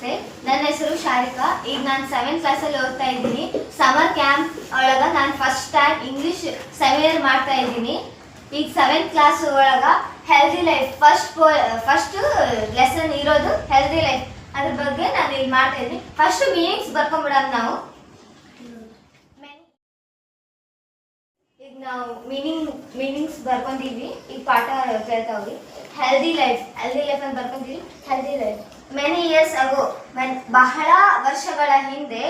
ನಮಸ್ತೆ, ನನ್ನ ಹೆಸರು ಶಾರಿಕಾ. ಈಗ ನಾನು 7th ಕ್ಲಾಸಲ್ಲಿ ಓದ್ತಾ ಇದ್ದೀನಿ. ಸಮರ್ ಕ್ಯಾಂಪ್ ಒಳಗೆ ನಾನು ಫಸ್ಟ್ ಟೈಮ್ ಇಂಗ್ಲೀಷ್ ಸೆಮಿನಾರ್ ಮಾಡ್ತಾ ಇದ್ದೀನಿ. ಈಗ 7th ಕ್ಲಾಸ್ ಒಳಗೆ ಹೆಲ್ದಿ ಲೈಫ್ ಫಸ್ಟ್ ಲೆಸನ್ ಇರೋದು ಹೆಲ್ದಿ ಲೈಫ್. ಅದ್ರ ಬಗ್ಗೆ ನಾನು ಇಲ್ಲಿ ಮಾಡ್ತಾ ಇದ್ದೀನಿ. ಫಸ್ಟ್ ಮೀನಿಂಗ್ಸ್ ಬರ್ಕೊಂಡ್ಬಿಡೋಣ ನಾವು. ಈಗ ನಾವು ಮೀನಿಂಗ್ಸ್ ಬರ್ಕೊಂಡಿದ್ವಿ. ಈಗ ಪಾಠ ಕೇಳ್ತಾವ್ರಿ. ಹೆಲ್ದಿ ಲೈಫ್ ಅಂತ ಬರ್ಕೊಂಡಿದ್ವಿ. Healthy life many years ago, ಬಹಳ ವರ್ಷಗಳ ಹಿಂದೆ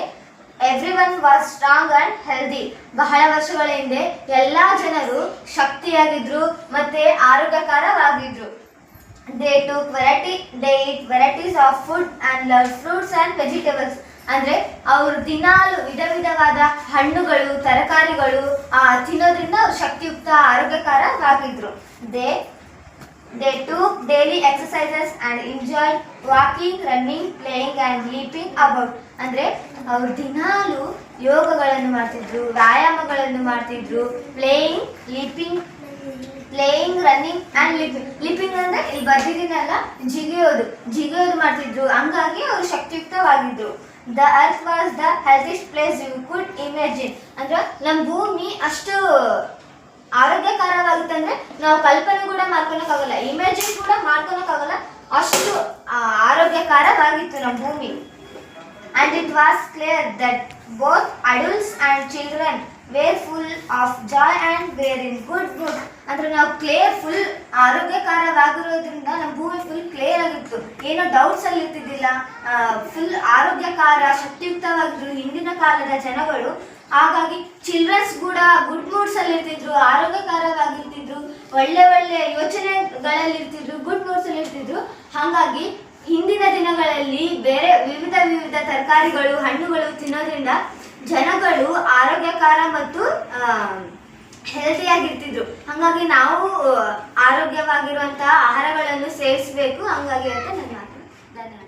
everyone was strong and healthy. ಬಹಳ ವರ್ಷಗಳ ಹಿಂದೆ ಎಲ್ಲಾ ಜನರು ಶಕ್ತಿಯಾಗಿದ್ರು ಮತ್ತೆ ಆರೋಗ್ಯಕರವಾಗಿದ್ರು. They eat varieties of food and love fruits and vegetables. ಅಂದ್ರೆ ಅವರು ದಿನಾಲು ವಿಧವಾದ ಹಣ್ಣುಗಳು ತರಕಾರಿಗಳು ತಿನ್ನೋದ್ರಿಂದ ಅವ್ರು ಶಕ್ತಿಯುಕ್ತ ಆರೋಗ್ಯಕರವಾಗಿದ್ರು. They took daily exercises and enjoyed walking, running, playing and leaping about. ಅಂದ್ರೆ ಅವರು ದಿನಾಲು ಯೋಗಗಳನ್ನು ಮಾಡ್ತಿದ್ರು, ವ್ಯಾಯಾಮಗಳನ್ನು ಮಾಡ್ತಿದ್ರು, ಪ್ಲೇಯಿಂಗ್, ರನ್ನಿಂಗ್ ಅಂಡ್ ಲಿಪಿಂಗ್ ಅಂದ್ರೆ ಇಲ್ಲಿ ಬರ್ದಿದ್ದೀನಲ್ಲ, ಜಿಗಿಯೋದು ಮಾಡ್ತಿದ್ರು. ಹಂಗಾಗಿ ಅವರು ಶಕ್ತಿಯುಕ್ತವಾಗಿದ್ರು. The earth was the healthiest place you could imagine. ಅಂದ್ರೆ ನಮ್ಮ ಭೂಮಿ ಅಷ್ಟು ಆರೋಗ್ಯಕರವಾಗುತ್ತೆ ಅಂದ್ರೆ ನಾವು ಕಲ್ಪನೆ ಕೂಡ ಮಾಡ್ಕೊಳಕ್ಕಾಗಲ್ಲ, ಇಮ್ಯಾಜಿನ್ ಕೂಡ ಮಾಡ್ಕೊಳಕ್ಕಾಗಲ್ಲ, ಅಷ್ಟು ಆರೋಗ್ಯಕರವಾಗಿತ್ತು ನಮ್ಮ ಭೂಮಿ. And it was clear that both adults and children were full of joy and were in good mood. ಅಂದ್ರೆ ನಾವು ಫುಲ್ ಆರೋಗ್ಯಕರವಾಗಿರೋದ್ರಿಂದ ನಮ್ಮ ಭೂಮಿ ಫುಲ್ ಕ್ಲಿಯರ್ ಆಗಿತ್ತು, ಏನೋ ಡೌಟ್ಸ್ ಅಲ್ಲಿ ಇರ್ತಿದ್ದಿಲ್ಲ, ಫುಲ್ ಆರೋಗ್ಯಕರ ಶಕ್ತಿಯುಕ್ತವಾಗಿದ್ರು ಹಿಂದಿನ ಕಾಲದ ಜನಗಳು. ಹಾಗಾಗಿ ಚಿಲ್ಡ್ರನ್ಸ್ ಕೂಡ ಗುಡ್ ಮೂಡ್ಸ್ ಅಲ್ಲಿ ಇರ್ತಿದ್ರು, ಆರೋಗ್ಯಕರವಾಗಿರ್ತಿದ್ರು, ಒಳ್ಳೆ ಯೋಚನೆಗಳಲ್ಲಿ ಇರ್ತಿದ್ರು, ಗುಡ್ ಮೂಡ್ಸ್ ಅಲ್ಲಿ ಇರ್ತಿದ್ರು. ಹಾಗಾಗಿ ಹಿಂದಿನ ದಿನಗಳಲ್ಲಿ ಬೇರೆ ವಿವಿಧ ತರಕಾರಿಗಳು ಹಣ್ಣುಗಳು ತಿನ್ನೋದ್ರಿಂದ ಜನಗಳು ಆರೋಗ್ಯಕರ ಮತ್ತು ಹೆಲ್ತಿಯಾಗಿರ್ತಿದ್ರು. ಹಾಗಾಗಿ ನಾವು ಆರೋಗ್ಯವಾಗಿರುವಂತಹ ಆಹಾರಗಳನ್ನು ಸೇವಿಸಬೇಕು. ಹಂಗಾಗಿ ಅಂತ ನನ್ನ ಮಾತು. ಧನ್ಯವಾದ.